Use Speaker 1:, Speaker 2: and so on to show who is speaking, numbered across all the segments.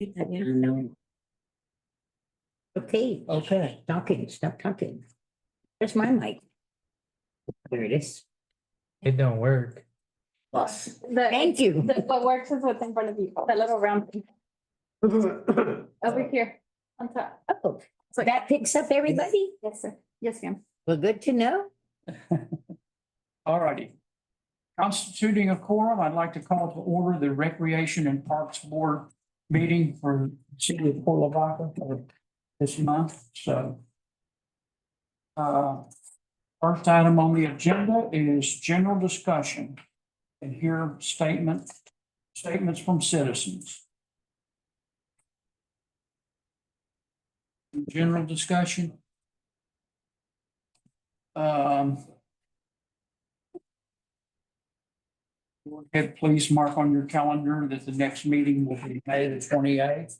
Speaker 1: Okay,
Speaker 2: Okay.
Speaker 1: talking, stop talking. Where's my mic? There it is.
Speaker 3: It don't work.
Speaker 1: Boss.
Speaker 4: The-
Speaker 1: Thank you.
Speaker 4: What works is what's in front of you, that little round thing over here on top.
Speaker 1: Oh, so that picks up everybody?
Speaker 4: Yes, sir. Yes, ma'am.
Speaker 1: Well, good to know.
Speaker 2: All righty. Constituting a quorum, I'd like to call to order the Recreation and Parks Board meeting for City of Port Lavaca for this month, so. First item on the agenda is general discussion. And here statements from citizens. General discussion. Go ahead, please mark on your calendar that the next meeting will be May the 28th.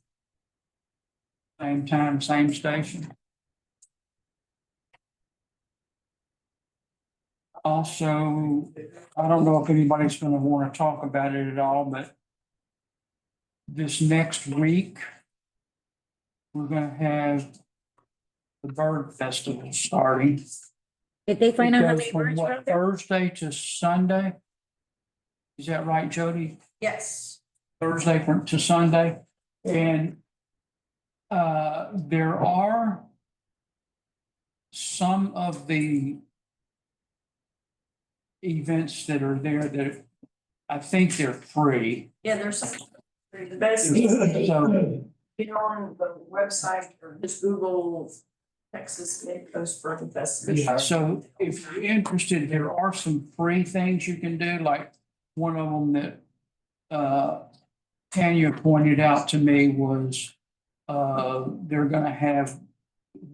Speaker 2: Same time, same station. Also, I don't know if anybody's gonna want to talk about it at all, but this next week, we're gonna have the Bird Festival starting.
Speaker 1: Did they find
Speaker 2: It
Speaker 1: out how
Speaker 2: goes
Speaker 1: many
Speaker 2: from
Speaker 1: birds were
Speaker 2: what,
Speaker 1: out there?
Speaker 2: Thursday to Sunday? Is that right, Jody?
Speaker 5: Yes.
Speaker 2: Thursday to Sunday, and there are some of the events that are there that I think they're free.
Speaker 5: Yeah, there's some, the best,
Speaker 2: So,
Speaker 5: get on the website or just Google Texas Mid Coast Bird Festival.
Speaker 2: yeah, so if you're interested, there are some free things you can do, like one of them that Tanya pointed out to me was they're gonna have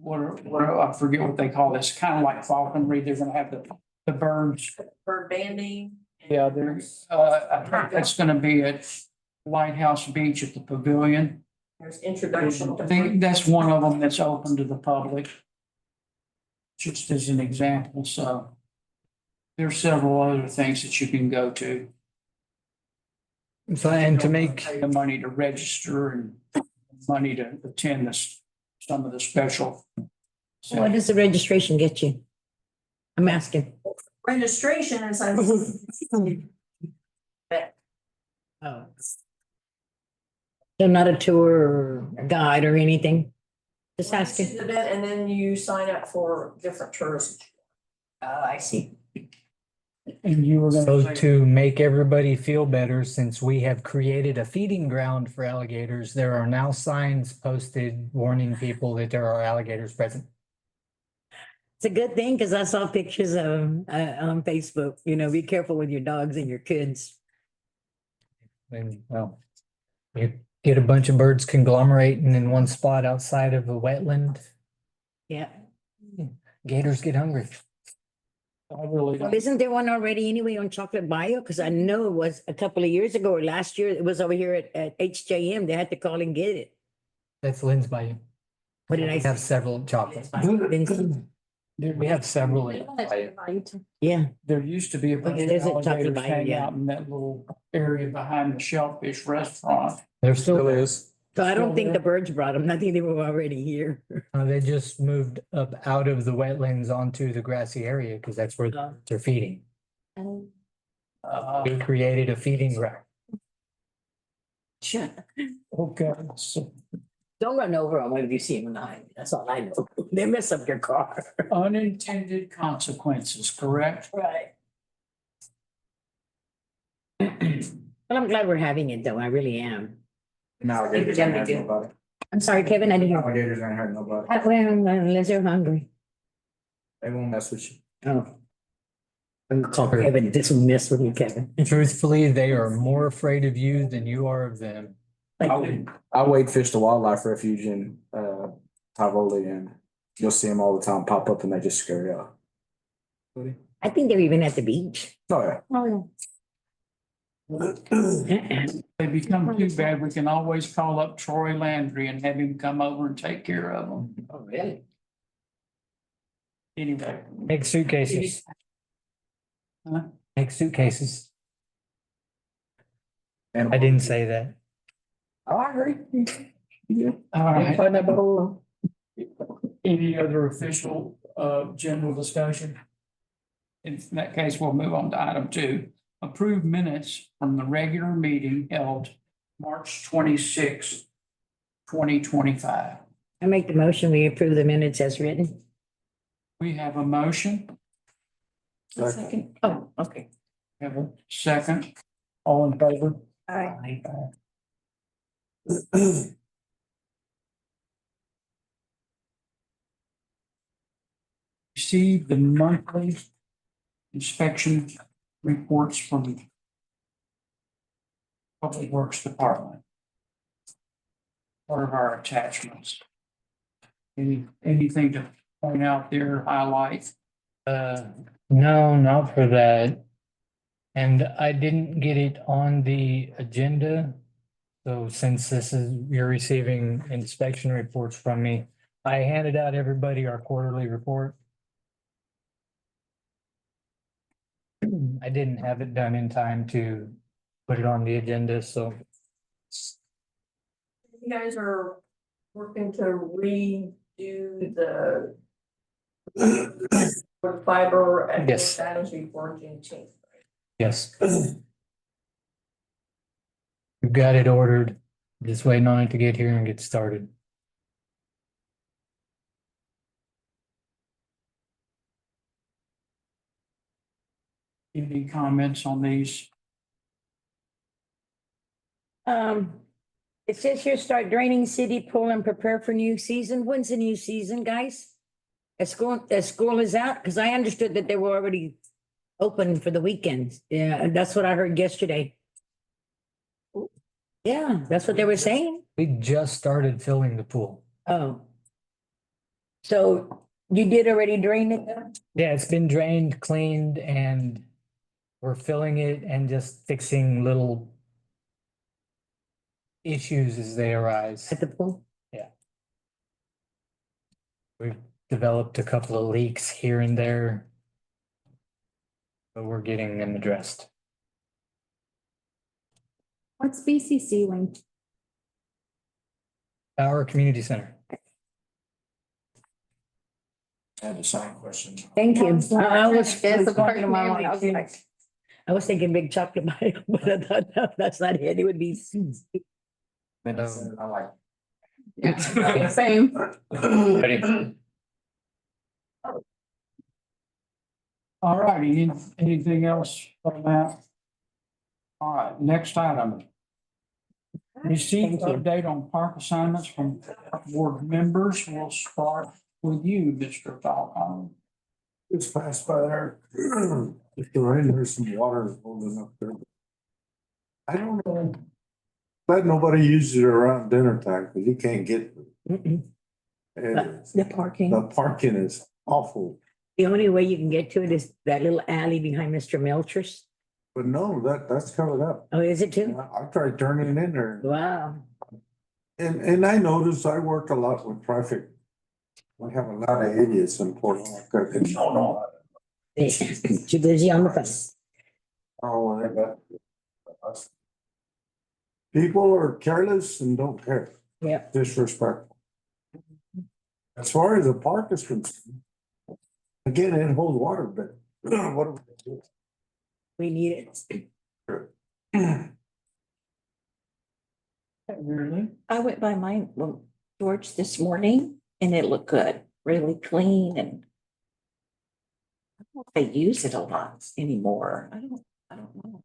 Speaker 2: I forget what they call this, kind of like falconry. They're gonna have the birds.
Speaker 5: Bird banding.
Speaker 2: Yeah, there's, I think that's gonna be at Lighthouse Beach at the Pavilion.
Speaker 5: There's introduction.
Speaker 2: I think that's one of them that's open to the public. Just as an example, so. There's several other things that you can go to.
Speaker 3: So, and to make,
Speaker 2: Pay the money to register and money to attend this, some of the special.
Speaker 1: What does the registration get you? I'm asking.
Speaker 5: Registration is.
Speaker 1: Oh. So not a tour or a guide or anything? Just asking.
Speaker 5: Event, and then you sign up for different tours.
Speaker 1: Oh, I see.
Speaker 2: And you were
Speaker 3: so
Speaker 2: gonna say,
Speaker 3: to make everybody feel better, since we have created a feeding ground for alligators, there are now signs posted warning people that there are alligators present.
Speaker 1: It's a good thing because I saw pictures of on Facebook, be careful with your dogs and your kids.
Speaker 3: And well, you get a bunch of birds conglomerating in one spot outside of a wetland,
Speaker 1: Yeah.
Speaker 3: gators get hungry.
Speaker 2: I really
Speaker 1: Well,
Speaker 2: don't.
Speaker 1: isn't there one already anyway on Chocolate Bayou? Because I know it was a couple of years ago or last year, it was over here at HJM. They had to call and get it.
Speaker 3: That's Lynn's Bayou.
Speaker 1: What did I
Speaker 3: We have
Speaker 1: say?
Speaker 3: several chocolates. We have several.
Speaker 1: Yeah,
Speaker 2: There used to be a bunch
Speaker 1: It
Speaker 2: of
Speaker 1: is at Chocolate
Speaker 2: alligators
Speaker 1: Bayou,
Speaker 2: hang
Speaker 1: yeah.
Speaker 2: out in that little area behind the Shellfish Restaurant.
Speaker 3: There still
Speaker 6: is.
Speaker 1: so I don't
Speaker 2: Still
Speaker 1: think
Speaker 2: there?
Speaker 1: the birds brought them. I think they were already here.
Speaker 3: They just moved up out of the wetlands onto the grassy area because that's where
Speaker 1: Oh.
Speaker 3: they're feeding.
Speaker 2: Uh,
Speaker 3: We created a feeding ground.
Speaker 1: Sure.
Speaker 2: okay, so
Speaker 1: Don't run over them if you see them behind. That's all I know. They mess up your car.
Speaker 2: unintended consequences, correct?
Speaker 1: Right. Well, I'm glad we're having it though. I really am.
Speaker 6: Alligators ain't hurt nobody.
Speaker 1: I'm sorry, Kevin, I didn't hear.
Speaker 6: Alligators ain't hurt nobody.
Speaker 1: Well, unless they're hungry.
Speaker 6: They won't mess with you.
Speaker 1: Oh. I'm gonna call Kevin. This will mess with you, Kevin.
Speaker 3: Truthfully, they are more afraid of you than you are of them.
Speaker 6: I wade fish the wildlife refuge in Tivoli, and you'll see them all the time pop up and they just scare you off.
Speaker 1: I think they're even at the beach.
Speaker 6: Oh, yeah.
Speaker 1: Oh,
Speaker 2: They become too bad, we can always call up Troy Landry and have him come over and take care of them.
Speaker 1: Oh, really?
Speaker 2: Anyway.
Speaker 3: Make suitcases.
Speaker 2: Huh?
Speaker 3: Make suitcases.
Speaker 6: And
Speaker 3: I didn't say that.
Speaker 5: Oh, I heard.
Speaker 2: All right. Any other official, general discussion? In that case, we'll move on to item 2. Approve minutes from the regular meeting held March 26, 2025.
Speaker 1: I make the motion, we approve the minutes as written.
Speaker 2: We have a motion,
Speaker 5: Second. Oh, okay.
Speaker 2: have a second. All in favor?
Speaker 5: Aye.
Speaker 2: Receive the monthly inspection reports from the Public Works Department. Part of our attachments. Anything to point out there, highlight?
Speaker 3: No, not for that. And I didn't get it on the agenda. So since you're receiving inspection reports from me, I handed out everybody our quarterly report. I didn't have it done in time to put it on the agenda, so
Speaker 5: You guys are working to redo the for fiber and
Speaker 3: Yes.
Speaker 5: status before Juneteenth.
Speaker 3: yes. We've got it ordered, just waiting on it to get here and get started.
Speaker 2: Any comments on these?
Speaker 1: It says here, start draining city pool and prepare for new season. When's the new season, guys? As school is out, because I understood that they were already open for the weekends. Yeah, that's what I heard yesterday. Yeah, that's what they were saying.
Speaker 3: We just started filling the pool.
Speaker 1: Oh. So you did already drain it?
Speaker 3: Yeah, it's been drained, cleaned, and we're filling it and just fixing little issues as they arise.
Speaker 1: At the pool?
Speaker 3: We've developed a couple of leaks here and there, but we're getting them addressed.
Speaker 4: What's BCC wing?
Speaker 3: Our community center.
Speaker 6: I had the same question.
Speaker 1: Thank you. I was
Speaker 4: Yes, the park
Speaker 1: talking to my
Speaker 4: name, I was
Speaker 1: wife.
Speaker 4: like,
Speaker 1: I was thinking big chocolate bio, but I thought, no, that's not it. It would be.
Speaker 6: I like.
Speaker 4: Same.
Speaker 3: Ready?
Speaker 2: All righty, anything else from that? All right, next item. Receive
Speaker 1: Thank you.
Speaker 2: update on park assignments from board members. We'll start with you, Mr. Falcon.
Speaker 7: Just passed by there. If the rain, there's some water holding up there. I don't know. Glad nobody uses it around dinner time, because you can't get,
Speaker 1: Mm-mm.
Speaker 7: and
Speaker 5: The parking.
Speaker 7: the parking is awful.
Speaker 1: The only way you can get to it is that little alley behind Mr. Melcher's.
Speaker 7: But no, that's covered up.
Speaker 1: Oh, is it too?
Speaker 7: I tried turning in there,
Speaker 1: Wow.
Speaker 7: and I noticed I work a lot with traffic. We have a lot of idiots in Portland. No.
Speaker 1: Too busy on the phone.
Speaker 7: Oh, they got. People are careless and don't care.
Speaker 1: Yeah.
Speaker 7: Disrespectful. As far as the park is concerned. Again, it holds water, but what do we do?
Speaker 1: We need it.
Speaker 2: Really?
Speaker 5: I went by mine, well, George this morning and it looked good, really clean and. I don't know if they use it a lot anymore. I don't know.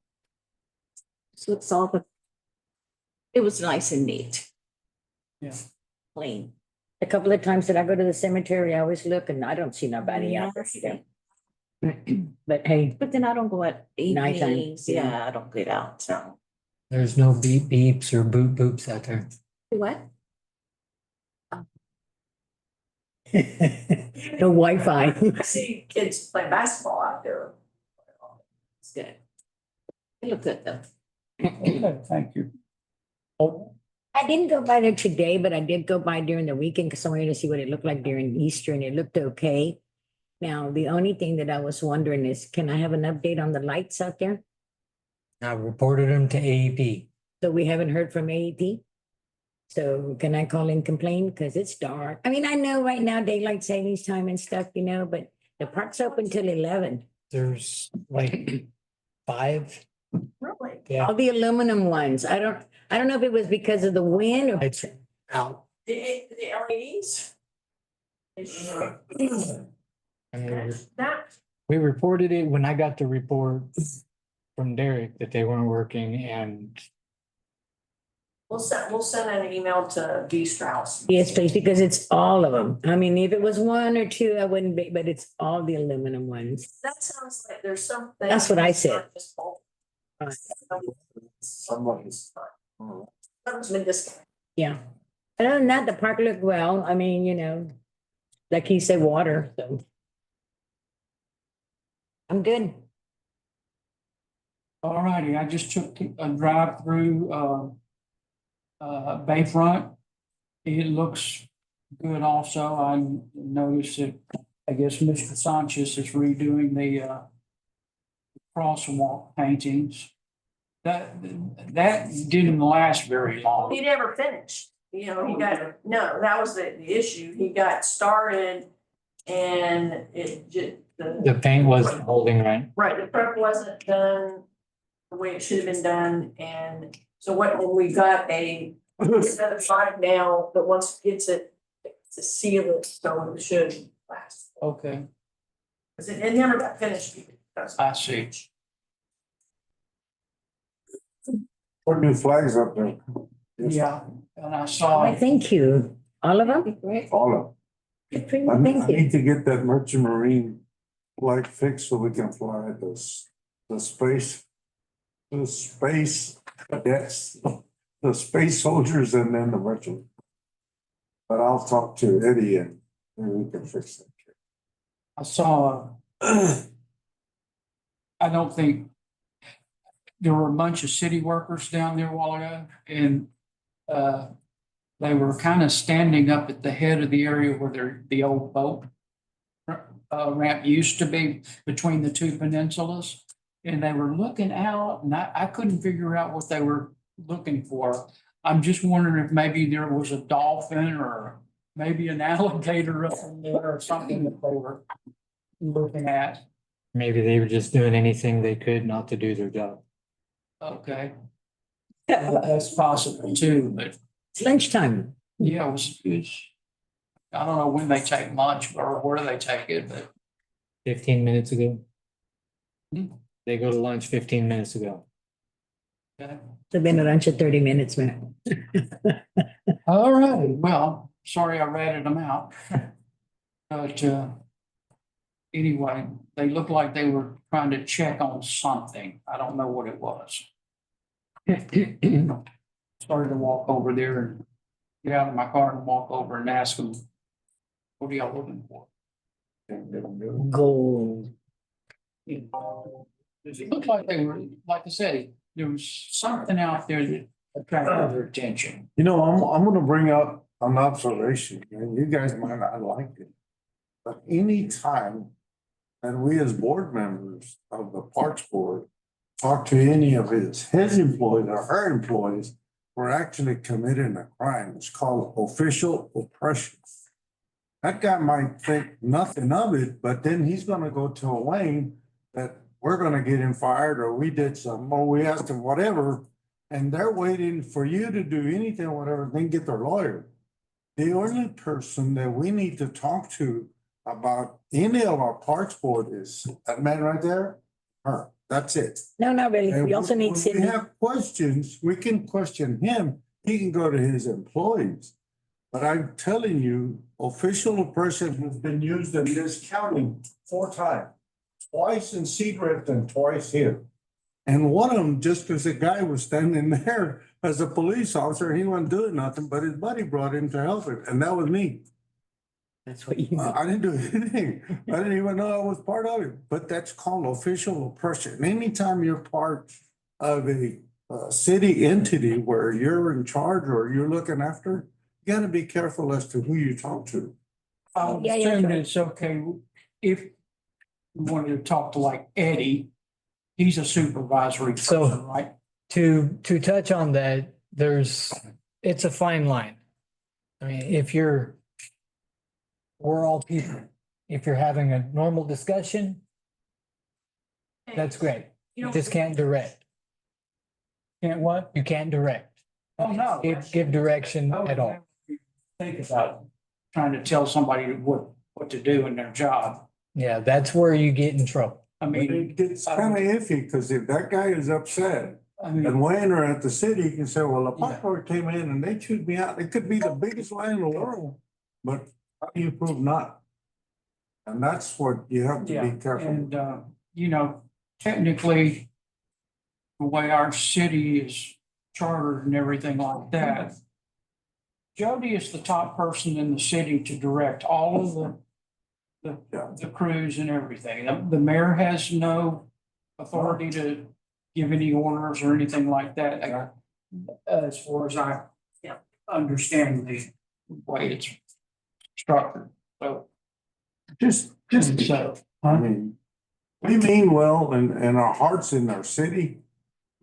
Speaker 5: So it's all the. It was nice and neat,
Speaker 2: Yeah.
Speaker 5: clean.
Speaker 1: A couple of times that I go to the cemetery, I always look and I don't see nobody out there either. But hey,
Speaker 5: But then I don't go at
Speaker 1: Nighttime,
Speaker 5: evenings,
Speaker 1: yeah.
Speaker 5: yeah, I don't get out, so.
Speaker 3: There's no beep beeps or boop boops out there.
Speaker 5: What?
Speaker 1: no Wi-Fi.
Speaker 5: I see kids play basketball out there. It's good. They look good though.
Speaker 2: Okay, thank you. Oh,
Speaker 1: I didn't go by there today, but I did go by during the weekend because I wanted to see what it looked like during Easter and it looked okay. Now, the only thing that I was wondering is, can I have an update on the lights out there?
Speaker 3: I reported them to AEP.
Speaker 1: So we haven't heard from AEP? So can I call and complain? Because it's dark. I mean, I know right now daylight savings time and stuff, but the park's open till 11.
Speaker 3: There's like 5.
Speaker 5: Really?
Speaker 3: Yeah.
Speaker 1: All the aluminum ones. I don't know if it was because of the wind or.
Speaker 3: It's out.
Speaker 5: The LEDs?
Speaker 3: And
Speaker 5: That,
Speaker 3: we reported it when I got the report from Derek that they weren't working and
Speaker 5: we'll send an email to V Strauss.
Speaker 1: Yes, please, because it's all of them. I mean, if it was one or two, I wouldn't be, but it's all the aluminum ones.
Speaker 5: That sounds like there's something.
Speaker 1: That's what I said. Right.
Speaker 7: Somebody's.
Speaker 5: Something's been discounted.
Speaker 1: Yeah. Other than that, the park looked well. I mean, like he said, water, so. I'm good.
Speaker 2: All righty, I just took a drive through, Bayfront. It looks good also. I noticed that, I guess Mr. Sanchez is redoing the, crosswalk paintings. That didn't last very long.
Speaker 5: He never finished, he got, no, that was the issue. He got started and it just,
Speaker 3: the paint wasn't holding right.
Speaker 5: right, the prep wasn't done the way it should have been done. And so when we got another side now, but once it gets it to seal it, so it should last.
Speaker 2: Okay,
Speaker 5: Cause it never got finished.
Speaker 2: I see.
Speaker 7: Put new flags up there.
Speaker 2: Yeah, and I
Speaker 1: Why,
Speaker 2: saw,
Speaker 1: thank you. All of them?
Speaker 7: All of
Speaker 1: Good for you.
Speaker 7: them. I
Speaker 1: Thank you.
Speaker 7: need to get that merchant marine flag fixed so we can fly the space cadets, the space soldiers and then the merchant. But I'll talk to Eddie and maybe we can fix that.
Speaker 2: I saw, I don't think there were a bunch of city workers down there a while ago and, they were kind of standing up at the head of the area where the old boat ramp used to be between the two peninsulas. And they were looking out and I couldn't figure out what they were looking for. I'm just wondering if maybe there was a dolphin or maybe an alligator up in there or something that they were looking at.
Speaker 3: Maybe they were just doing anything they could not to do their job.
Speaker 2: Okay. That's possible too, but
Speaker 1: It's lunchtime.
Speaker 2: yeah, it's, I don't know when they take lunch or where they take it, but
Speaker 3: 15 minutes ago.
Speaker 2: Hmm.
Speaker 3: They go to lunch 15 minutes ago.
Speaker 2: okay.
Speaker 1: It's been a lunch of 30 minutes, man.
Speaker 2: All right, well, sorry I ratted them out. But anyway, they looked like they were trying to check on something. I don't know what it was. Started to walk over there and get out of my car and walk over and ask them, what are y'all looking for?
Speaker 1: Gold.
Speaker 2: It looked like they were, like I said, there was something out there that attracted their attention.
Speaker 7: I'm gonna bring up an observation, and you guys might not like it. But anytime that we as board members of the Parks Board talk to any of his employees or her employees, we're actually committing a crime. It's called official oppression. That guy might think nothing of it, but then he's gonna go tell Wayne that we're gonna get him fired, or we did something, or we asked him whatever. And they're waiting for you to do anything, whatever, then get their lawyer. The only person that we need to talk to about any of our Parks Board is that man right there, her. That's it.
Speaker 1: No, not really.
Speaker 7: And
Speaker 1: We also
Speaker 7: when
Speaker 1: need
Speaker 7: we
Speaker 1: Sydney.
Speaker 7: have questions, we can question him. He can go to his employees. But I'm telling you, official oppression has been used in this county 4 times. Twice in Seacrest and twice here. And one of them, just because the guy was standing there as a police officer, he wasn't doing nothing, but his buddy brought him to help him, and that was me.
Speaker 1: That's what you.
Speaker 7: I didn't do anything. I didn't even know I was part of it, but that's called official oppression. Anytime you're part of a city entity where you're in charge or you're looking after, you gotta be careful as to who you talk to.
Speaker 2: I
Speaker 1: Yeah, yeah,
Speaker 2: assume
Speaker 1: sure.
Speaker 2: it's okay if we wanted to talk to like Eddie, he's a supervisory
Speaker 3: So-
Speaker 2: person, right?
Speaker 3: To touch on that, there's it's a fine line. I mean, we're all people. If you're having a normal discussion, that's great. You just can't direct.
Speaker 2: Can't what?
Speaker 3: You can't direct.
Speaker 2: Oh, no.
Speaker 3: Give direction at all.
Speaker 2: Think about trying to tell somebody what to do in their job.
Speaker 3: Yeah, that's where you get in trouble.
Speaker 2: I
Speaker 7: But
Speaker 2: mean,
Speaker 7: it gets kind of iffy, because if that guy is upset,
Speaker 2: I mean,
Speaker 7: and Wayne or at the city, you can say, well, the park board came in and they chewed me out. It could be the biggest lie in the world, but how do you prove not? And that's what you have to
Speaker 2: yeah,
Speaker 7: be careful.
Speaker 2: and, you know, technically, the way our city is chartered and everything like that, Jody is the top person in the city to direct all of the crews and everything. The mayor has no authority to give any orders or anything like that. As far as I understand the way it's structured, so.
Speaker 7: Just,
Speaker 2: So,
Speaker 7: I mean, we mean well and our heart's in our city.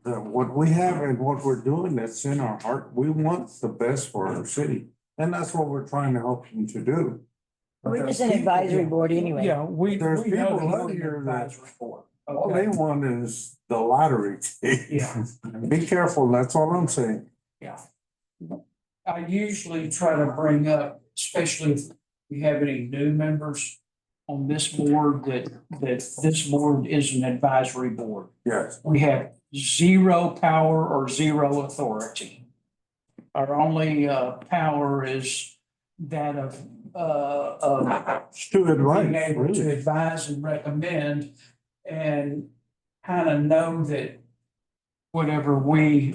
Speaker 7: That what we have and what we're doing, that's in our heart. We want the best for our city. And that's what we're trying to help them to do.
Speaker 1: We're just an advisory board anyway.
Speaker 2: yeah, we.
Speaker 7: There's
Speaker 2: we know
Speaker 7: people
Speaker 2: the
Speaker 7: out here that-
Speaker 2: advisory board.
Speaker 7: All
Speaker 2: Okay.
Speaker 7: they want is the lottery.
Speaker 2: Yeah.
Speaker 7: Be careful, that's all I'm saying.
Speaker 2: Yeah. I usually try to bring up, especially if we have any new members on this board, that this board is an advisory board.
Speaker 7: Yes.
Speaker 2: We have zero power or zero authority. Our only power is that of
Speaker 7: It's too
Speaker 2: being
Speaker 7: advice,
Speaker 2: able to
Speaker 7: really.
Speaker 2: advise and recommend and kind of know that whatever we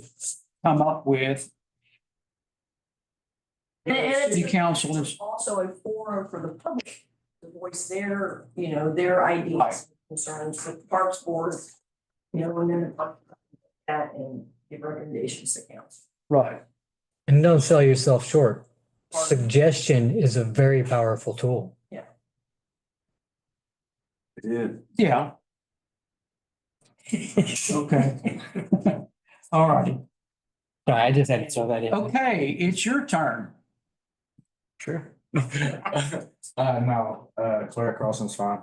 Speaker 2: come up with,
Speaker 8: And it's
Speaker 2: city council is,
Speaker 8: also a forum for the public to voice their, their
Speaker 2: Right.
Speaker 8: ideas, concerns with the Parks Board. And then talk about that and give recommendations to council.
Speaker 2: right.
Speaker 3: And don't sell yourself short. Suggestion is a very powerful tool.
Speaker 7: It is.
Speaker 2: Yeah. Okay. All righty.
Speaker 3: I just had to throw that in.
Speaker 2: Okay, it's your turn.
Speaker 6: Sure. No, Clara Crossing's fine.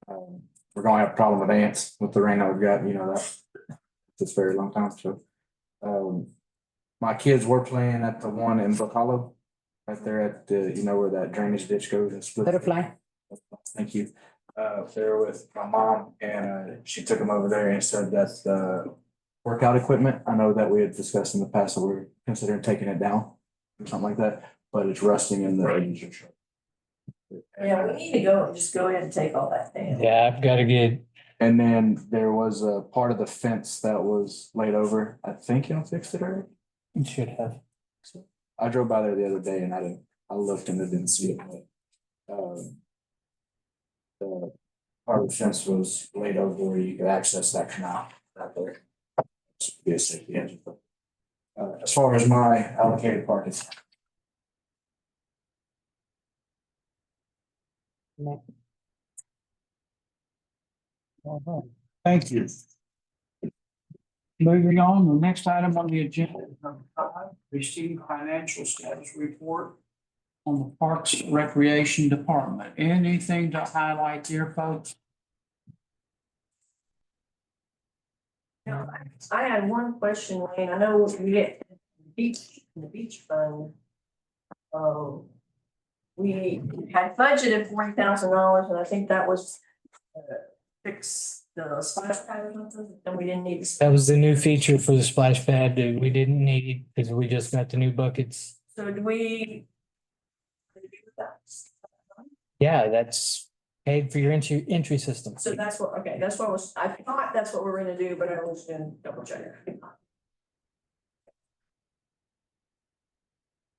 Speaker 6: We're gonna have a problem with ants with the rain that we've got, that. It's a very long time, so. My kids were playing at the one in Brook Hollow. Right there at the, where that drainage ditch goes and splits.
Speaker 1: Butterfly.
Speaker 6: Thank you. They were with my mom and she took them over there and said that the workout equipment, I know that we had discussed in the past, that we're considering taking it down or something like that, but it's rusting in the edges.
Speaker 8: Yeah, we need to go ahead and take all that down.
Speaker 3: Yeah, I've got to get,
Speaker 6: And then there was a part of the fence that was laid over. I think y'all fixed it already.
Speaker 3: you should have.
Speaker 6: I drove by there the other day and I looked and I didn't see it, but. The part of the fence was laid over where you could access that canal out there. Just be a safety engine. As far as my allocated part is.
Speaker 2: Thank you. Moving on, the next item on the agenda, is number 5, receive financial status report on the Parks Recreation Department. Anything to highlight here, folks?
Speaker 8: I had one question, Wayne. I know we get the beach fund. We had budgeted $40,000 and I think that was fix the splash pad or something, and we didn't need to.
Speaker 3: That was the new feature for the splash pad that we didn't need because we just got the new buckets.
Speaker 8: So do we? what do we do with that?
Speaker 3: Yeah, that's paid for your entry system.
Speaker 8: So that's what, okay, that's what was, I thought that's what we were gonna do, but I was gonna double check.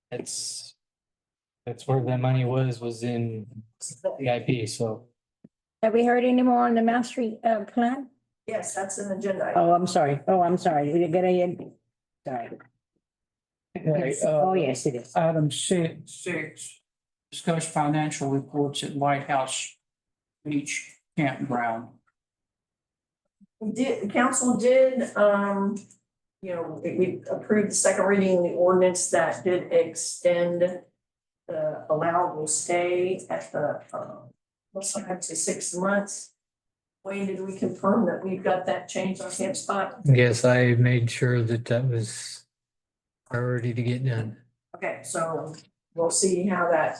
Speaker 3: That's where that money was in CIP, so.
Speaker 1: Have we heard any more on the mastery plan?
Speaker 8: Yes, that's an agenda. item.
Speaker 1: Oh, I'm sorry. We didn't get any. Sorry.
Speaker 2: Okay,
Speaker 1: Oh, yes, it is.
Speaker 2: Item 6, discuss financial reports at Lighthouse Beach Campground.
Speaker 8: We did, the council did, you know, we approved the second reading of the ordinance that did extend the allowable stay at the, what's that, to 6 months. Wayne, did we confirm that we've got that changed on Camp Spot?
Speaker 3: Yes, I made sure that that was priority to get done.
Speaker 8: Okay, so we'll see how that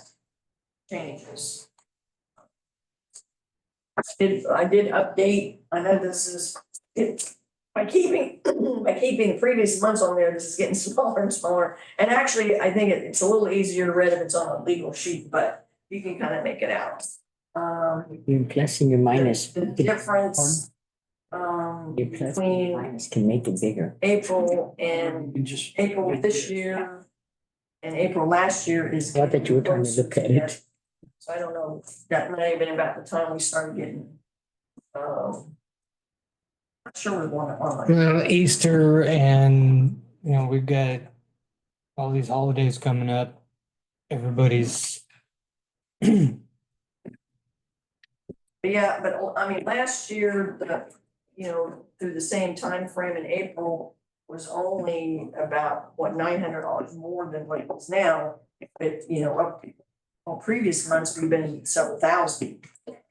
Speaker 8: changes. I did update, I know this is, by keeping the previous months on there, this is getting smaller and smaller. And actually, I think it's a little easier to read if it's on a legal sheet, but you can kind of make it out.
Speaker 1: Your plus and your minus.
Speaker 8: The difference,
Speaker 1: Your plus and your
Speaker 8: between
Speaker 1: minus can make it bigger.
Speaker 8: April
Speaker 2: You
Speaker 8: and
Speaker 2: can just.
Speaker 8: April this year and April last year is.
Speaker 1: I thought you were trying to look at it.
Speaker 8: So I don't know, that may have been about the time we started getting, I'm sure we're going on.
Speaker 3: Well, Easter and, we've got all these holidays coming up. Everybody's
Speaker 8: Yeah, but I mean, last year, through the same time frame in April was only about, $900 more than what it is now. But, on previous months, we've been several thousand.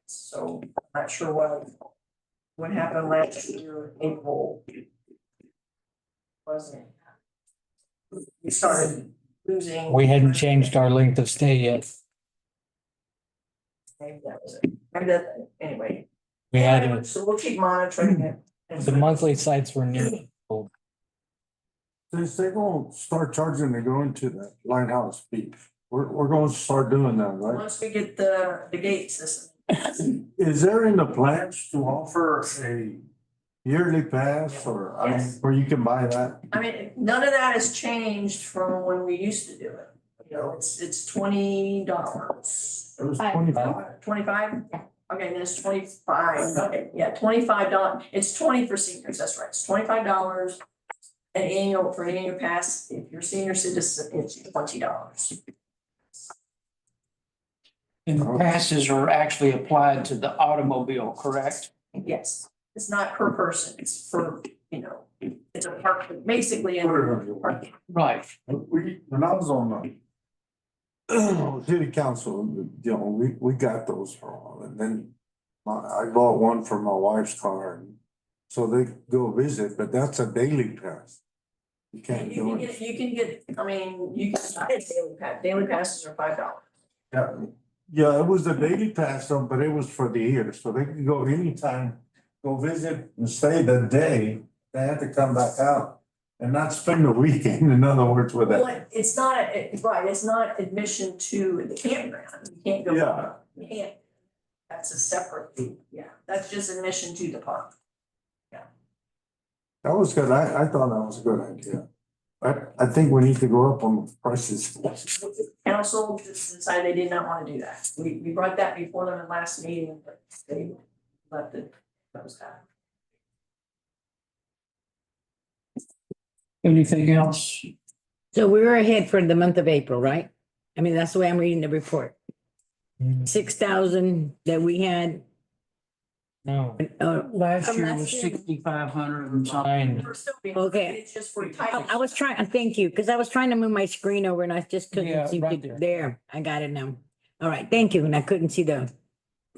Speaker 8: So I'm not sure what happened last year, April. Wasn't. We started losing.
Speaker 3: we hadn't changed our length of stay yet.
Speaker 8: Maybe that was it. Maybe that, anyway.
Speaker 3: We had
Speaker 8: So we'll keep monitoring it.
Speaker 3: the monthly sites were new.
Speaker 7: Since they're gonna start charging to go into that Lighthouse Beach, we're gonna start doing that, right?
Speaker 8: Once we get the gate system.
Speaker 7: Is there in the plans to offer a yearly pass or,
Speaker 8: Yes.
Speaker 7: where you can buy that?
Speaker 8: I mean, none of that has changed from when we used to do it. It's $20.
Speaker 7: It was
Speaker 4: Hi.
Speaker 7: 25.
Speaker 8: 25? Okay, then it's 25. Okay, yeah, $25. It's 20 for seniors, that's right. It's $25 an annual, for an annual pass. If you're a senior citizen, it's $20.
Speaker 2: And the passes are actually applied to the automobile, correct?
Speaker 8: Yes, it's not per person, it's for, it's a park, basically.
Speaker 7: Put it on your-
Speaker 8: Park.
Speaker 2: Right.
Speaker 7: When I was on the city council, we got those for all, and then I bought one for my wife's car, and so they go visit, but that's a daily pass. You can't do it.
Speaker 8: You can get, I mean, you can buy a daily pass, daily passes are $5.
Speaker 7: Yeah, it was a daily pass, though, but it was for the year, so they could go anytime, go visit and stay the day. They had to come back out and not spend the weekend, in other words, with
Speaker 8: Well,
Speaker 7: it.
Speaker 8: it's not, right, it's not admission to the campground, you can't go.
Speaker 7: Yeah.
Speaker 8: You can't, that's a separate, yeah, that's just admission to the park.
Speaker 7: That was good. I thought that was a good idea. I think we need to go up on the prices.
Speaker 8: Council just decided they did not want to do that. We brought that before them in last meeting, but they left it, that was that.
Speaker 2: Anything else?
Speaker 1: So we were ahead for the month of April, right? I mean, that's the way I'm reading the report. 6,000 that we had,
Speaker 3: No,
Speaker 2: Last
Speaker 4: From
Speaker 2: year
Speaker 4: last
Speaker 2: was
Speaker 4: year.
Speaker 2: 6,500 and something.
Speaker 8: We're still behind,
Speaker 1: Okay.
Speaker 8: it's just for
Speaker 1: I
Speaker 8: title.
Speaker 1: was trying, thank you, because I was trying to move my screen over and I just
Speaker 2: Yeah,
Speaker 1: couldn't seem
Speaker 2: right
Speaker 1: to,
Speaker 2: there.
Speaker 1: there, I got it now. All right, thank you, and I couldn't see the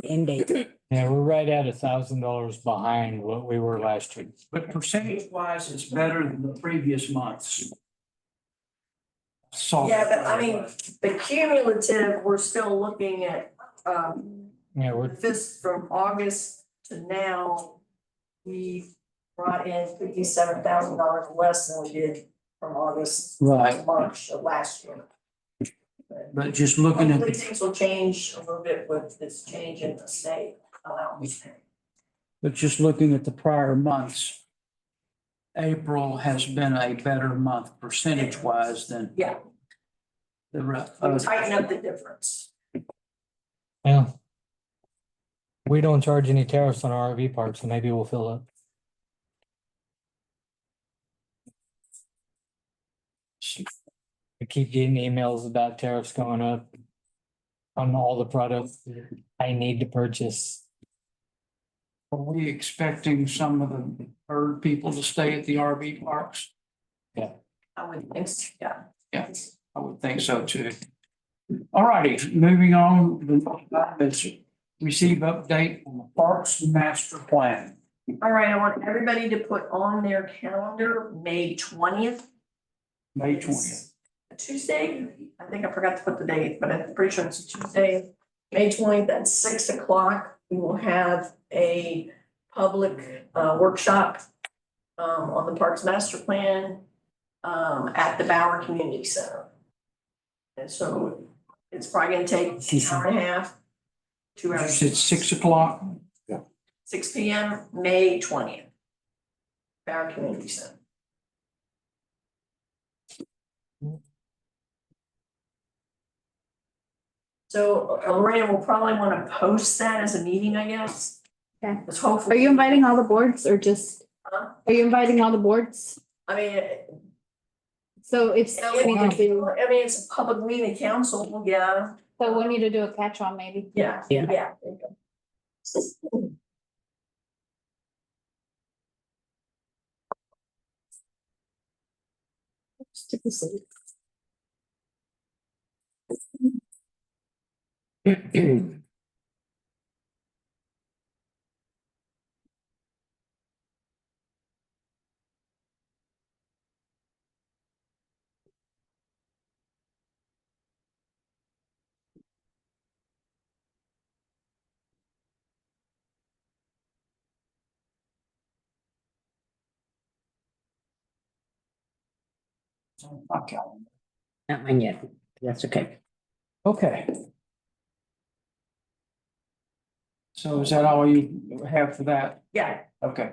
Speaker 1: end date.
Speaker 3: yeah, we're right at $1,000 behind what we were last year.
Speaker 2: But percentage wise, it's better than the previous months. So.
Speaker 8: Yeah, but I mean, the cumulative, we're still looking at,
Speaker 3: Yeah, we're
Speaker 8: this from August to now, we brought in $57,000 less than we did from August
Speaker 2: Right,
Speaker 8: to March of last year.
Speaker 2: but just looking at
Speaker 8: Hopefully
Speaker 2: the
Speaker 8: things will change a little bit with this change in the state allowance.
Speaker 2: But just looking at the prior months, April has been a better month percentage wise than
Speaker 8: Yeah,
Speaker 2: the rest.
Speaker 8: we'll tighten up the difference.
Speaker 3: Yeah. We don't charge any tariffs on our RV park, so maybe we'll fill up. I keep getting emails about tariffs going up on all the products I need to purchase.
Speaker 2: Are we expecting some of the bird people to stay at the RV parks? Yeah.
Speaker 8: I would think, so, yeah.
Speaker 2: Yeah, I would think so too. All righty, moving on, the next item is receive update on the Parks Master Plan.
Speaker 8: All right, I want everybody to put on their calendar, May 20th.
Speaker 2: May 20th.
Speaker 8: Tuesday, I think I forgot to put the date, but I'm pretty sure it's a Tuesday. May 20th at 6 o'clock, we will have a public workshop on the Parks Master Plan at the Bauer Community Center. And so it's probably gonna take an hour and a half, 2
Speaker 2: You
Speaker 8: hours,
Speaker 2: said 6 o'clock?
Speaker 8: 6 p.m., May 20th. Bauer Community Center. So Lorraine will probably want to post that as a meeting, I guess.
Speaker 4: Okay.
Speaker 8: Because hopefully.
Speaker 4: Are you inviting all the boards or just,
Speaker 8: Huh?
Speaker 4: are you inviting all the boards?
Speaker 8: I mean,
Speaker 4: So if,
Speaker 8: so
Speaker 4: we need to do,
Speaker 8: I mean, it's a public meeting, council, yeah,
Speaker 4: so we need to do a catch on maybe.
Speaker 8: yeah,
Speaker 1: Yeah.
Speaker 8: yeah. There you go.
Speaker 2: It's on my calendar.
Speaker 1: Not mine yet. That's okay.
Speaker 2: Okay. So is that all you have for that?
Speaker 8: Yeah.
Speaker 2: Okay.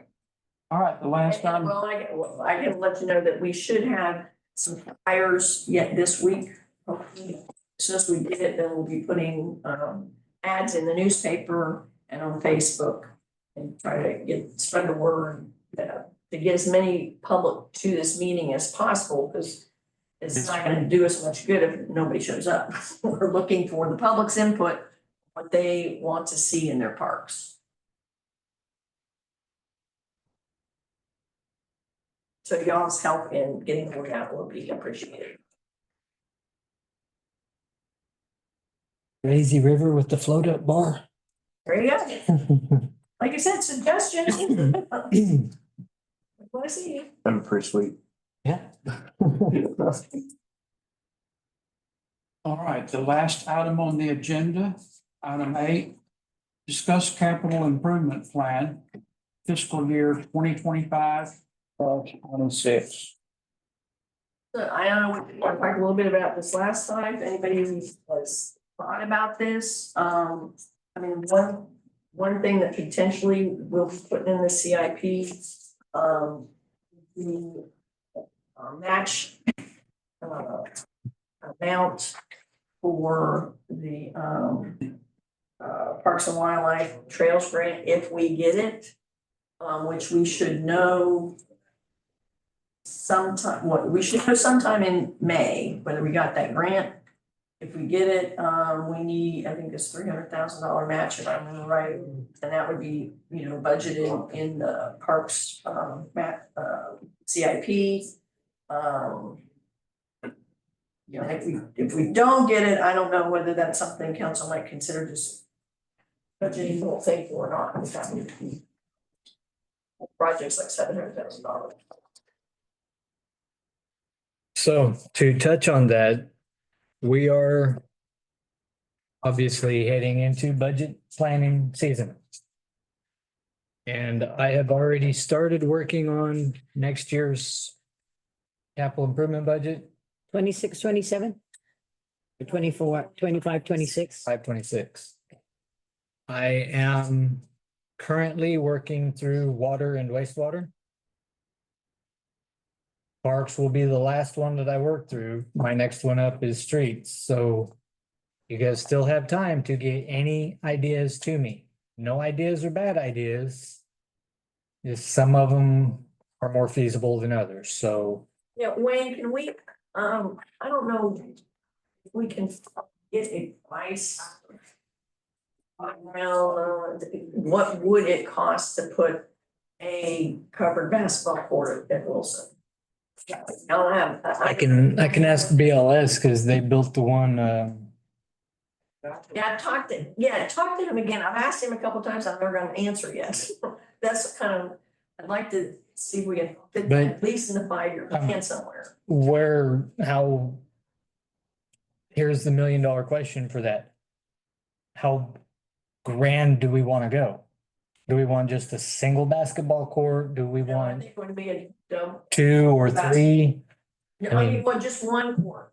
Speaker 2: All right, the last
Speaker 8: And,
Speaker 2: item.
Speaker 8: well, I can let you know that we should have some flyers yet this week. Hopefully, as soon as we get it, then we'll be putting ads in the newspaper and on Facebook. And try to spread the word, to get as many public to this meeting as possible, because it's not gonna do us much good if nobody shows up. We're looking for the public's input, what they want to see in their parks. So y'all's help in getting the word out will be appreciated.
Speaker 3: Lazy River with the float up bar.
Speaker 8: There you go. Like I said, suggestions. What I see.
Speaker 6: Been pretty sweet.
Speaker 3: Yeah.
Speaker 2: All right, the last item on the agenda, item 8, discuss capital improvement plan fiscal year 2025, 26.
Speaker 8: So I don't know, we talked a little bit about this last time, if anybody has thought about this, I mean, one thing that potentially will be put in the CIP, the match amount for the Parks and Wildlife Trails grant, if we get it, which we should know sometime, we should know sometime in May, whether we got that grant. If we get it, we need, I think it's $300,000 match, if I remember right, and that would be, budgeted in the parks, CIP. If we don't get it, I don't know whether that's something council might consider just budgeting the whole thing for or not, if that would be projects like $700,000.
Speaker 3: So to touch on that, we are obviously heading into budget planning season. And I have already started working on next year's capital improvement budget,
Speaker 1: 26, 27? Or 24, 25, 26?
Speaker 3: 526. I am currently working through water and wastewater. Parks will be the last one that I work through. My next one up is streets, so you guys still have time to get any ideas to me. No ideas are bad ideas. Just some of them are more feasible than others, so.
Speaker 8: Yeah, Wayne, can we, I don't know if we can get advice around, what would it cost to put a covered basketball court at Wilson? I don't have.
Speaker 3: I can ask BLS because they built the one,
Speaker 8: Yeah, talk to him again. I've asked him a couple times. I've never got an answer yet. That's kind of, I'd like to see if we can fit that at least in the 5-year plan somewhere.
Speaker 3: here's the $1 million question for that. How grand do we want to go? Do we want just a single basketball court? Do we
Speaker 8: No, I
Speaker 3: want
Speaker 8: think it would be a dumb.
Speaker 3: 2 or 3?
Speaker 8: I mean, well, just one court.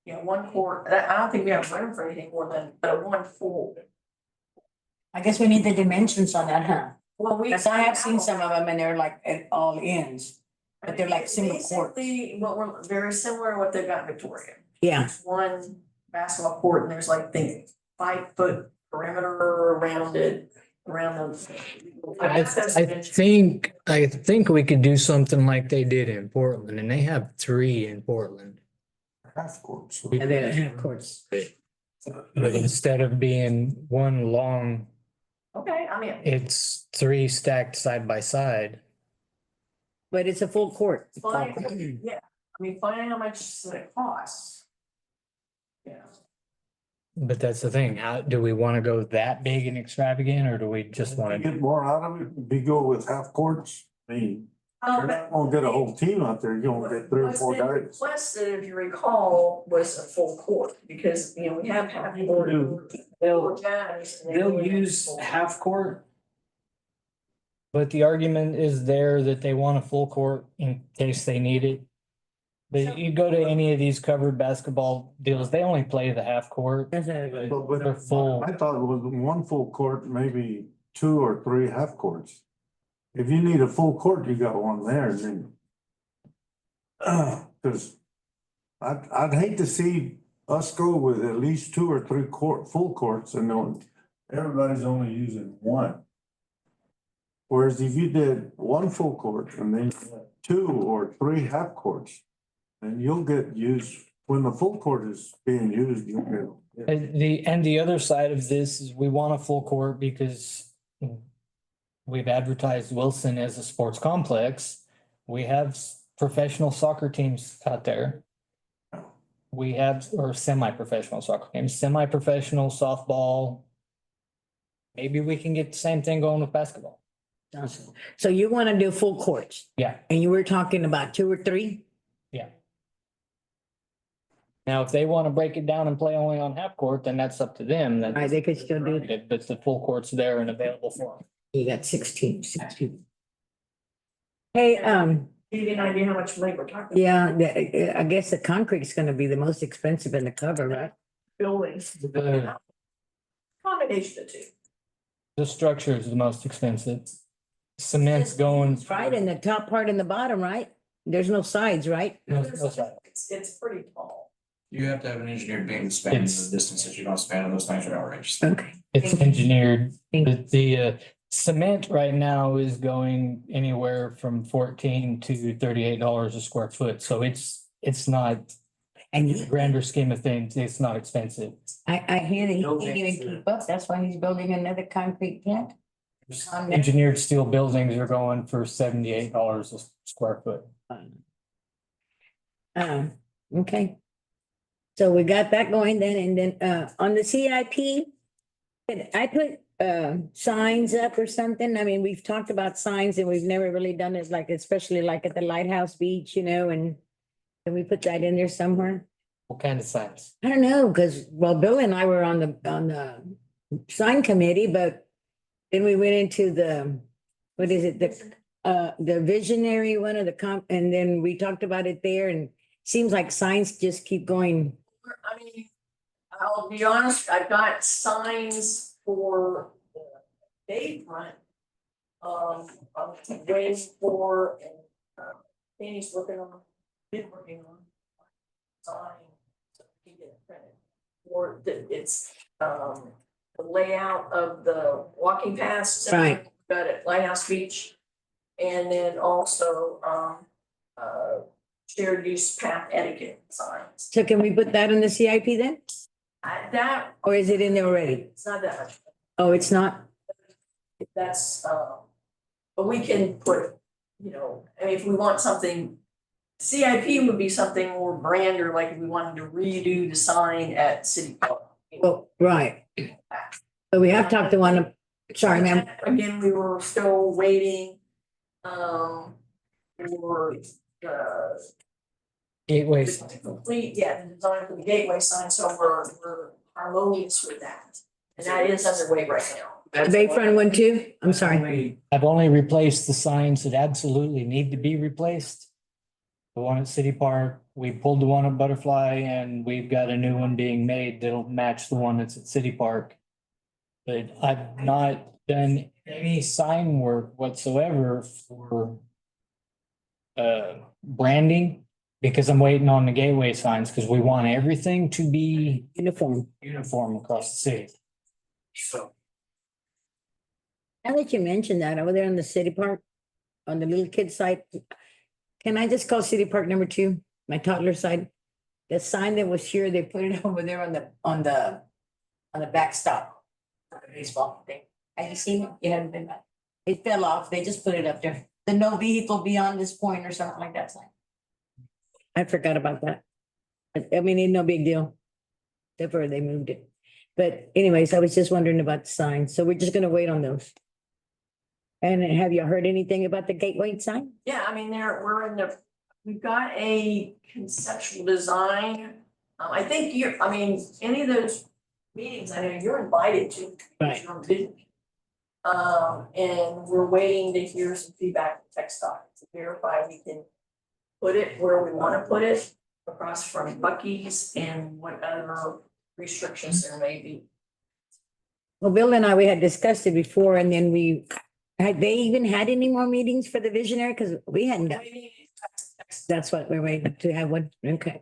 Speaker 8: Yeah, one court. I don't think we have room for anything more than one full.
Speaker 1: I guess we need the dimensions on that, huh?
Speaker 8: Well,
Speaker 1: Because I have seen some of them and they're like at all ends, but they're like single courts.
Speaker 8: Basically, what we're very similar to what they've got in Victoria.
Speaker 1: Yeah,
Speaker 8: There's one basketball court and there's like, think 5-foot perimeter around it, around the.
Speaker 3: I think we could do something like they did in Portland, and they have 3 in Portland.
Speaker 7: Half courts.
Speaker 1: and then of course.
Speaker 3: But instead of being one long,
Speaker 8: Okay, I mean,
Speaker 3: it's 3 stacked side by side.
Speaker 1: But it's a full court.
Speaker 8: fine, yeah, I mean, find out how much it costs. Yeah.
Speaker 3: But that's the thing, how, do we want to go that big and extravagant, or do we just want to?
Speaker 7: Get more out of it, be go with half courts, I mean,
Speaker 8: Oh,
Speaker 7: you're not gonna get a whole team out there, you're gonna get 3 or 4 guys.
Speaker 8: Requested, if you recall, was a full court, because, you know, we have half court.
Speaker 3: They'll
Speaker 8: Guys, and they only have full.
Speaker 3: half court. But the argument is there that they want a full court in case they need it. But you go to any of these covered basketball deals, they only play the half court.
Speaker 7: But
Speaker 3: They're full.
Speaker 7: I thought it was one full court, maybe 2 or 3 half courts. If you need a full court, you got one there, then. Cause I'd hate to see us go with at least 2 or 3 full courts and then everybody's only using one. Whereas if you did one full court and then 2 or 3 half courts, then you'll get used, when the full court is being used, you'll get.
Speaker 3: And the other side of this is we want a full court because we've advertised Wilson as a sports complex. We have professional soccer teams out there. We have, or semi-professional soccer teams, semi-professional softball. Maybe we can get the same thing going with basketball.
Speaker 1: Awesome. So you want to do full courts?
Speaker 3: Yeah.
Speaker 1: And you were talking about 2 or 3?
Speaker 3: Yeah. Now, if they want to break it down and play only on half court, then that's up to them.
Speaker 1: All right, they could still do that.
Speaker 3: But the full court's there and available for them.
Speaker 1: You got 16. Hey,
Speaker 8: Give you an idea how much money we're talking.
Speaker 1: yeah, I guess the concrete's gonna be the most expensive in the cover, right?
Speaker 8: Buildings.
Speaker 3: The
Speaker 8: Combination of 2.
Speaker 3: the structure is the most expensive. Cement's going.
Speaker 1: Right in the top part and the bottom, right? There's no sides, right?
Speaker 3: No side.
Speaker 8: It's pretty tall.
Speaker 6: You have to have an engineer being span
Speaker 3: It's-
Speaker 6: the distances you're gonna span, and those things are outrageous.
Speaker 1: Okay.
Speaker 3: It's engineered. The cement right now is going anywhere from $14 to $38 a square foot. So it's not,
Speaker 1: And
Speaker 3: in the grander scheme of things, it's not expensive.
Speaker 1: I hear that he can't even keep up. That's why he's building another concrete plant.
Speaker 3: Engineered steel buildings are going for $78 a square foot.
Speaker 1: Okay. So we got that going then, and then, on the CIP, I put, signs up or something. I mean, we've talked about signs and we've never really done it, like, especially like at the Lighthouse Beach, you know, and can we put that in there somewhere?
Speaker 3: What kind of signs?
Speaker 1: I don't know, because, well, Bill and I were on the sign committee, but then we went into the, what is it, the visionary one of the and then we talked about it there, and seems like signs just keep going.
Speaker 8: I mean, I'll be honest, I've got signs for the Bayfront. I'm waiting for, and Danny's been working on sign. So we can get it printed. Or it's, the layout of the walking paths.
Speaker 1: Right.
Speaker 8: Got at Lighthouse Beach. And then also, shared use path etiquette signs.
Speaker 1: So can we put that in the CIP then?
Speaker 8: That,
Speaker 1: Or is it in there already?
Speaker 8: it's not that much.
Speaker 1: Oh, it's not?
Speaker 8: That's, but we can put, you know, I mean, if we want something CIP would be something more grander, like if we wanted to redo the sign at City Park.
Speaker 1: Well, right. But we have talked to one, sorry, ma'am.
Speaker 8: Again, we were still waiting, for
Speaker 3: Gateway.
Speaker 8: to complete, the design for the gateway sign, so we're harmonious with that. And that is underway right now.
Speaker 1: The Bayfront one too? I'm sorry.
Speaker 3: I've only replaced the signs that absolutely need to be replaced. The one at City Park, we pulled the one at Butterfly and we've got a new one being made that'll match the one that's at City Park. But I've not done any sign work whatsoever for branding, because I'm waiting on the gateway signs, because we want everything to be uniform across the city. So.
Speaker 1: Now that you mentioned that, over there on the City Park, on the little kid side, can I just call City Park number 2, my toddler side? The sign that was here, they put it over there on the backstop. of the baseball thing. Have you seen it? You haven't been back. It fell off. They just put it up there. The no vehicle beyond this point or something like that sign. I forgot about that. I mean, it's no big deal. Except for they moved it. But anyways, I was just wondering about the signs. So we're just gonna wait on those. And have you heard anything about the gateway sign?
Speaker 8: Yeah, I mean, we've got a conceptual design. I think any of those meetings, I know you're invited to.
Speaker 1: Right.
Speaker 8: You're busy. And we're waiting to hear some feedback from TechStop to verify we can put it where we wanna put it across from Buc-ee's and whatever restrictions there may be.
Speaker 1: Well, Bill and I, we had discussed it before and then had they even had any more meetings for the visionary? Cause we hadn't done. That's what we're waiting to have one. Okay.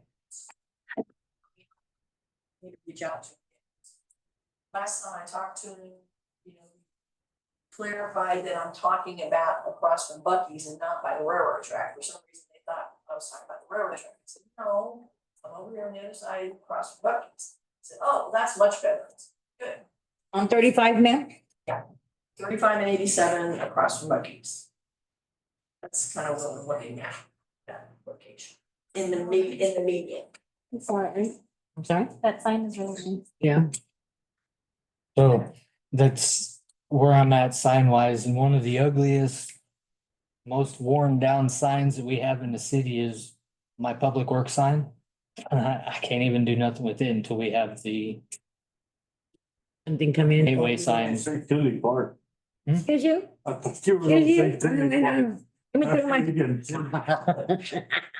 Speaker 8: Need to reach out to him. Last time I talked to him, clarified that I'm talking about across from Buc-ee's and not by the railroad track. For some reason, they thought I was talking about the railroad track. I said, no, I'm over here on the other side across from Buc-ee's. I said, oh, that's much better. Good.
Speaker 1: On 35 now?
Speaker 8: 35 and 87 across from Buc-ee's. That's kind of what we're looking at, that location. In the median.
Speaker 4: Sorry,
Speaker 1: I'm sorry?
Speaker 4: that sign is really nice.
Speaker 1: Yeah.
Speaker 3: So that's where I'm at sign wise, and one of the ugliest, most worn down signs that we have in the city is my public works sign. And I can't even do nothing with it until we have the
Speaker 1: Something come in.
Speaker 3: gateway signs.
Speaker 7: Say Tilly Park.
Speaker 1: Excuse you?
Speaker 7: I thought you were
Speaker 1: Excuse
Speaker 7: gonna
Speaker 1: you?
Speaker 7: say Tilly Park.
Speaker 1: Let me throw my.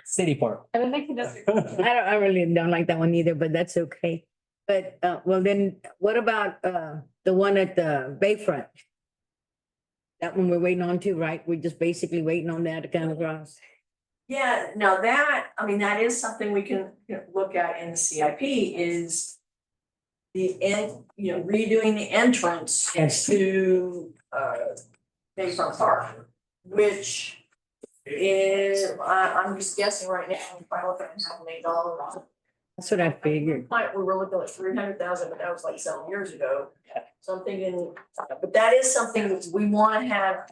Speaker 3: City Park.
Speaker 4: I don't think he does.
Speaker 1: I really don't like that one either, but that's okay. But well, then what about the one at the Bayfront? That one we're waiting on too, right? We're just basically waiting on that to come across.
Speaker 8: Yeah, now that is something we can look at in the CIP is redoing the entrance
Speaker 1: Yes.
Speaker 8: to Bayfront Park, which is, I'm just guessing right now, we're probably looking at $500,000.
Speaker 1: That's what I figured.
Speaker 8: We were looking at 300,000, but that was like 7 years ago. So I'm thinking, but that is something that we wanna have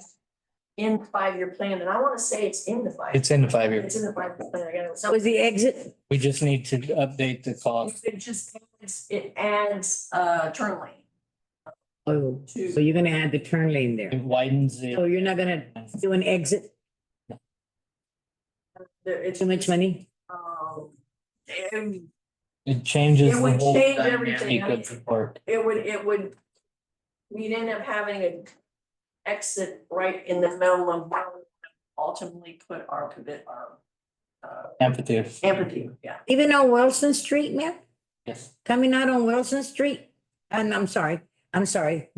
Speaker 8: in the 5-year plan, and I wanna say it's in the 5.
Speaker 3: It's in the 5 year.
Speaker 8: It's in the 5-year plan, I got it.
Speaker 1: So is the exit?
Speaker 3: We just need to update the cost.
Speaker 8: It adds turn lane.
Speaker 1: Oh, so you're gonna add the turn lane there.
Speaker 3: It widens
Speaker 1: So
Speaker 3: it.
Speaker 1: you're not gonna do an exit?
Speaker 8: It's
Speaker 1: Too much money?
Speaker 3: It changes
Speaker 8: It
Speaker 3: the
Speaker 8: would
Speaker 3: whole
Speaker 8: change
Speaker 3: dynamic
Speaker 8: everything.
Speaker 3: of the park.
Speaker 8: it would, we'd end up having an exit right in the middle of where we ultimately put our
Speaker 3: Amphitheater.
Speaker 8: amphitheater, yeah.
Speaker 1: Even on Wilson Street, ma'am?
Speaker 3: Yes.
Speaker 1: Coming out on Wilson Street? And I'm sorry,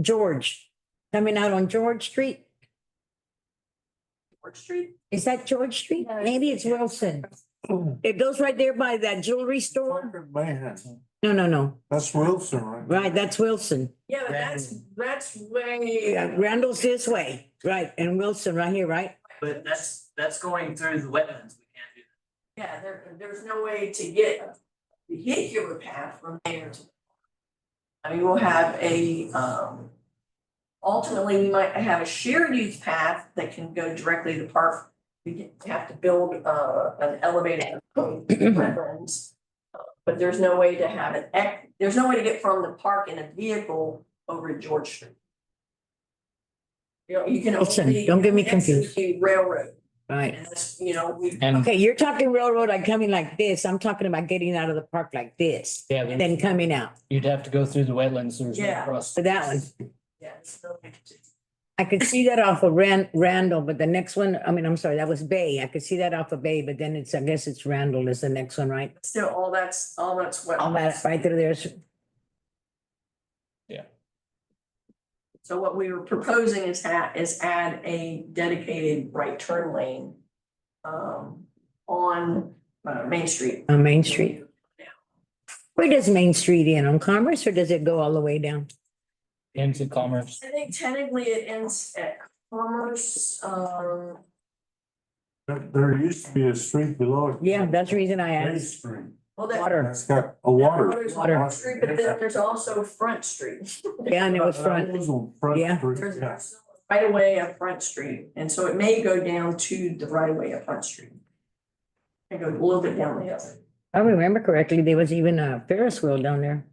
Speaker 1: George. Coming out on George Street?
Speaker 8: George Street?
Speaker 1: Is that George Street?
Speaker 4: No,
Speaker 1: Maybe it's Wilson. It goes right there by that jewelry store?
Speaker 7: Man,
Speaker 1: No.
Speaker 7: that's Wilson, right?
Speaker 1: Right, that's Wilson.
Speaker 8: Yeah, but that's way.
Speaker 1: Yeah, Randall's this way, right, and Wilson right here, right?
Speaker 9: But that's going through the wetlands, we can't do that.
Speaker 8: Yeah, there's no way to get a vehicular path from there to. I mean, we'll have ultimately, we might have a shared use path that can go directly to the park we have to build an elevated wetlands. But there's no way to have there's no way to get from the park in a vehicle over to George Street. You know, you can
Speaker 1: Listen,
Speaker 8: only.
Speaker 1: don't get me
Speaker 8: exit
Speaker 1: confused.
Speaker 8: the Railroad,
Speaker 1: Right.
Speaker 8: and that's, you know, we.
Speaker 3: And
Speaker 1: Okay, you're talking railroad, like coming like this. I'm talking about getting out of the park like this,
Speaker 3: yeah,
Speaker 1: and then coming out.
Speaker 3: you'd have to go through the wetlands. There's no
Speaker 8: Yeah.
Speaker 3: cross.
Speaker 1: So that one,
Speaker 8: Yeah, it's no way to-
Speaker 1: I could see that off of Randall, but the next one, I mean, I'm sorry, that was Bay. I could see that off of Bay, but then it's, I guess it's Randall is the next one, right?
Speaker 8: Still, all that's what.
Speaker 1: All that right through there.
Speaker 8: So what we were proposing is add a dedicated right turn lane on Main Street.
Speaker 1: On Main Street. Where does Main Street end? On Commerce, or does it go all the way down?
Speaker 3: Into Commerce.
Speaker 8: I think technically it ends at Commerce,
Speaker 7: There used to be a street below it.
Speaker 1: Yeah, that's the reason I
Speaker 7: Main
Speaker 1: asked.
Speaker 7: Street.
Speaker 8: well, that.
Speaker 1: Water.
Speaker 7: It's got a water.
Speaker 8: There's
Speaker 1: Water.
Speaker 8: Water Street, but then there's also Front Street.
Speaker 1: Yeah, and it was front.
Speaker 7: That was on Front
Speaker 1: Yeah.
Speaker 7: Street,
Speaker 8: There's
Speaker 7: yeah.
Speaker 8: also right away of Front Street, and so it may go down to the right of way of Front Street. And go a little bit down the hill.
Speaker 1: If I remember correctly, there was even a Ferris wheel down there.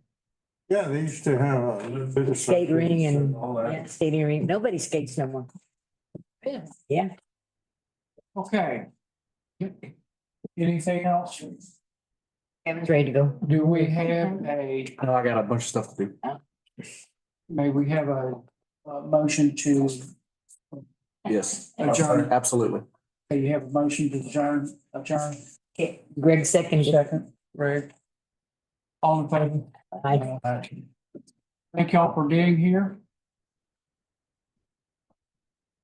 Speaker 7: Yeah, they used to have a little bit of.
Speaker 1: Skate ring and-
Speaker 7: all that.
Speaker 1: Yeah, skating rink. Nobody skates no more. Yeah.
Speaker 2: Okay. Anything else?
Speaker 1: Kevin's ready to go.
Speaker 2: Do we have
Speaker 6: I know I got a bunch of stuff to do.
Speaker 2: may we have a motion to,
Speaker 6: Yes,
Speaker 2: Adjourn.
Speaker 6: absolutely.
Speaker 2: you have a motion to adjourn?
Speaker 1: Okay, Greg second.
Speaker 2: Second, Greg. All in favor?
Speaker 1: Aye.
Speaker 2: Thank y'all for being here.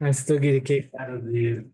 Speaker 3: I still get a kick out of the